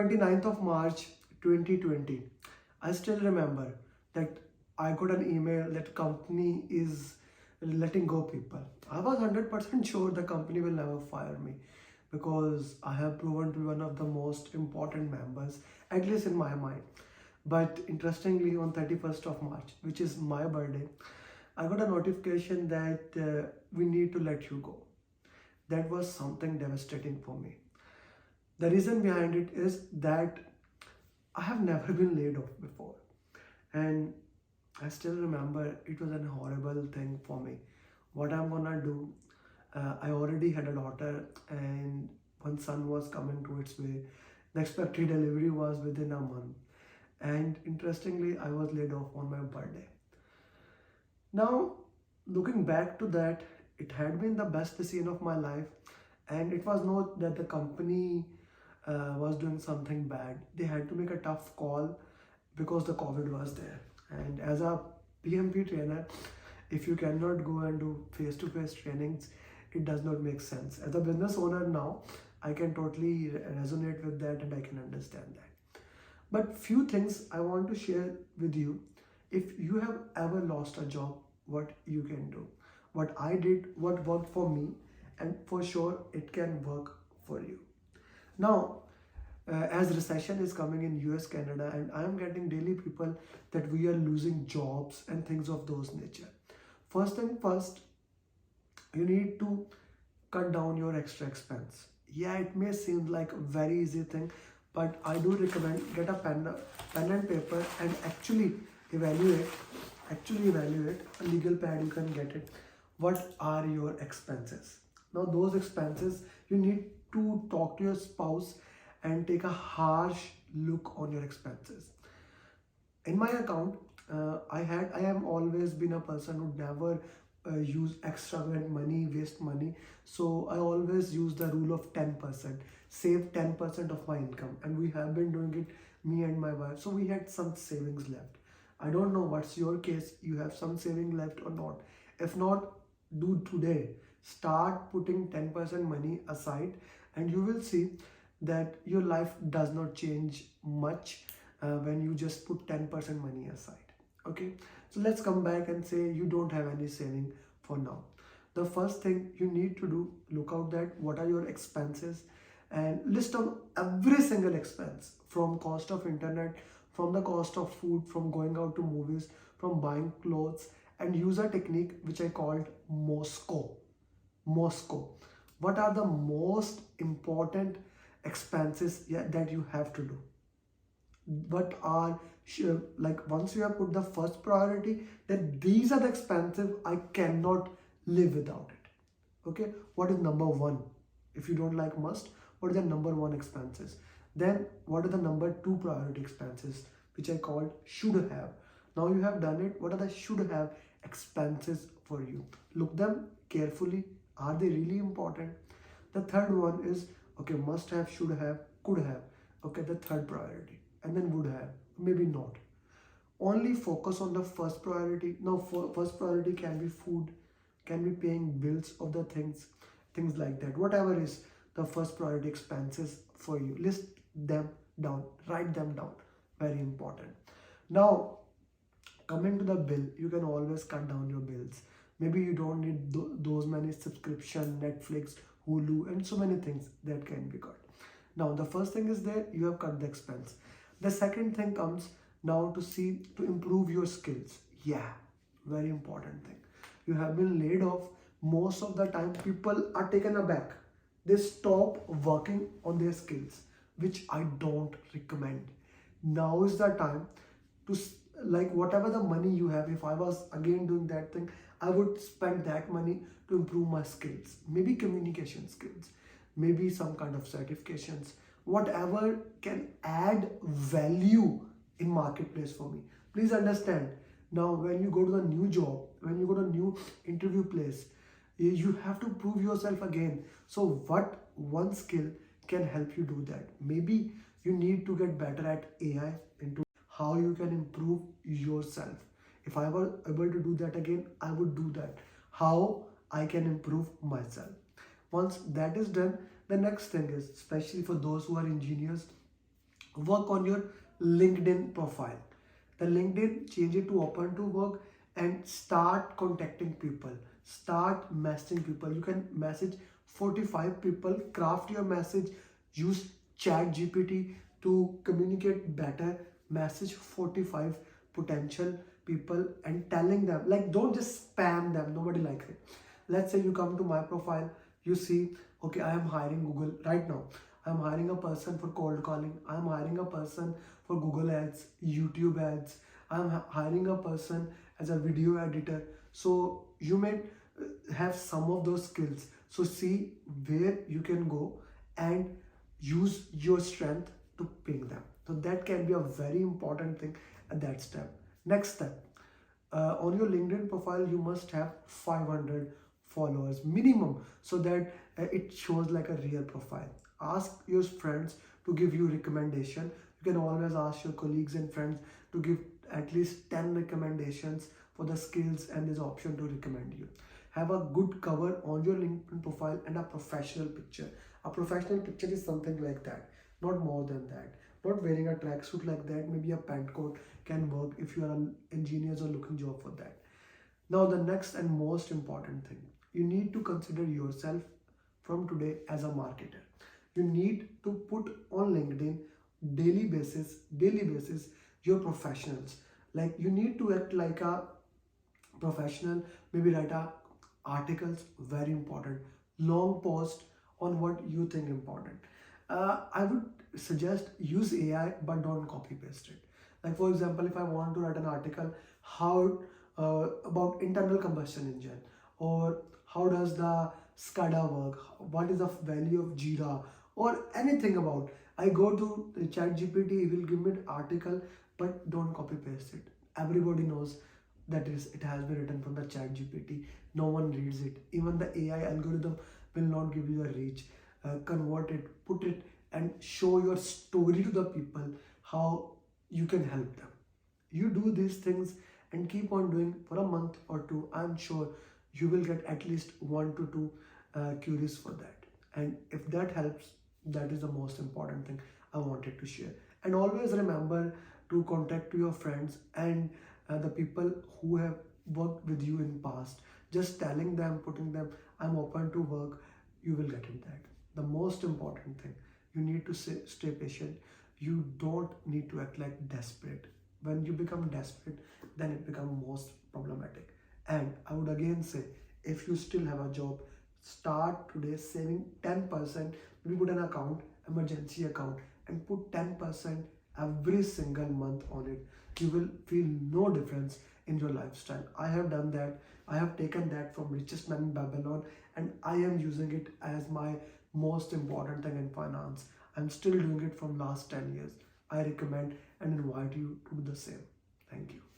29th of March 2020. I still remember that I got an email that company is letting go people. I was 100% sure the company will never fire me because I have proven to be one of the most important members, at least in my mind. But interestingly, on 31st of March, which is my birthday, I got a notification that we need to let you go. That was something devastating for me. The reason behind it is that I have never been laid off before, and I still remember it was a horrible thing for me. What I'm gonna do? I already had a daughter, and one son was coming to its way. The expected delivery was within a month, and interestingly, I was laid off on my birthday. Now, looking back to that, it had been the best decision of my life, and it was not that the company was doing something bad. They had to make a tough call because the COVID was there. And as a PMP trainer, if you cannot go and do face-to-face trainings, it does not make sense. As a business owner now, I can totally resonate with that and I can understand that. But few things I want to share with you. If you have ever lost a job, what you can do. What I did, what worked for me, and for sure it can work for you. Now, as recession is coming in US, Canada, and I am getting daily people that we are losing jobs and things of those nature. First thing first, you need to cut down your extra expense. Yeah, it may seem like a very easy thing, but I do recommend get a pen and paper and evaluate, actually evaluate a legal pad, you can get it. What are your expenses? Now those expenses, you need to talk to your spouse and take a harsh look on your expenses. In my account, I am always been a person who never use extravagant money, waste money. So I always use the rule of 10%, save 10% of my income, and we have been doing it, me and my wife. So we had some savings left. I don't know what's your case. You have some saving left or not? If not, do today. Start putting 10% money aside, and you will see that your life does not change much when you just put 10% money aside. Okay, so let's come back and say you don't have any saving for now. The first thing you need to do, look out that what are your expenses and list down every single expense, from cost of internet, from the cost of food, from going out to movies, from buying clothes, and use a technique which I called Moscow. What are the most important expenses that you have to do? What are like once you have put the first priority, that these are the expenses I cannot live without it. Okay, what is number one? If you don't like must, what is the number one expenses? Then what are the number two priority expenses, which I called should have? Now you have done it. What are the should have expenses for you? Look them carefully. Are they really important? The third one is, okay, must have, should have, could have. Okay, the third priority. And then would have, maybe not. Only focus on the first priority. Now, first priority can be food, can be paying bills of the things like that. Whatever is the first priority expenses for you, list them down, write them down. Very important. Now, coming to the bill, you can always cut down your bills. Maybe you don't need those many subscription, Netflix, Hulu, and so many things that can be cut. Now, the first thing is there, you have cut the expense. The second thing comes now to improve your skills. Yeah, very important thing. You have been laid off. Most of the time, people are taken aback. They stop working on their skills, which I don't recommend. Now is the time to, like, whatever the money you have, if I was again doing that thing, I would spend that money to improve my skills, maybe communication skills, maybe some kind of certifications, whatever can add value in marketplace for me. Please understand, now when you go to the new job, when you go to a new interview place, you have to prove yourself again. So what one skill can help you do that? Maybe you need to get better at AI, into how you can improve yourself. If I were able to do that again, I would do that. How I can improve myself. Once that is done, the next thing is, especially for those who are engineers, Work on your LinkedIn profile. The LinkedIn, change it to open to work and start contacting people, start messaging people. You can message 45 people, craft your message, use chat gpt to communicate better. Message 45 potential people and telling them, like, don't just spam them, nobody likes it. Let's say you come to my profile, you see, okay, I am hiring Google right now. I'm hiring a person for cold calling. I'm hiring a person for Google ads, YouTube ads. I'm hiring a person as a video editor. So you may have some of those skills. So see where you can go and use your strength to ping them. So that can be a very important thing at that step. Next step, on your LinkedIn profile, you must have 500 followers minimum, so that it shows like a real profile. Ask your friends to give you recommendation. You can always ask your colleagues and friends to give at least 10 recommendations for the skills, and this option to recommend you. Have a good cover on your LinkedIn profile and a professional picture. A professional picture is something like that, not more than that. Not wearing a tracksuit like that, maybe a pant coat can work if you are an engineer or looking job for that. Now the next and most important thing, you need to consider yourself from today as a marketer. You need to put on LinkedIn daily basis your professionals. Like, you need to act like a professional, maybe write a articles, very important, long post on what you think important. I would suggest use AI, but don't copy paste it. Like, for example, if I want to write an article, how about internal combustion engine, or how does the SCADA work, what is the value of Jira, or anything about, I go to the chat GPT, it will give me an article, but don't copy paste it. Everybody knows that is, it has been written from the chat GPT. No one reads it. Even the AI algorithm will not give you the reach. Convert it, put it, and show your story to the people, how you can help them. You do these things and keep on doing for a month or two. I'm sure you will get at least 1 to 2 queries for that. And if that helps, that is the most important thing I wanted to share. And always remember to contact to your friends and the people who have worked with you in past. Just telling them, putting them, I'm open to work, you will get in that. The most important thing, you need to stay patient. You don't need to act like desperate. When you become desperate, then it becomes most problematic. And I would again say, if you still have a job, start today saving 10%. We put an account, emergency account, and put 10% every single month on it. You will feel no difference in your lifestyle. I have done that. I have taken that from richest man in Babylon, and I am using it as my most important thing in finance. I'm still doing it from last 10 years. I recommend and invite you to do the same. Thank you.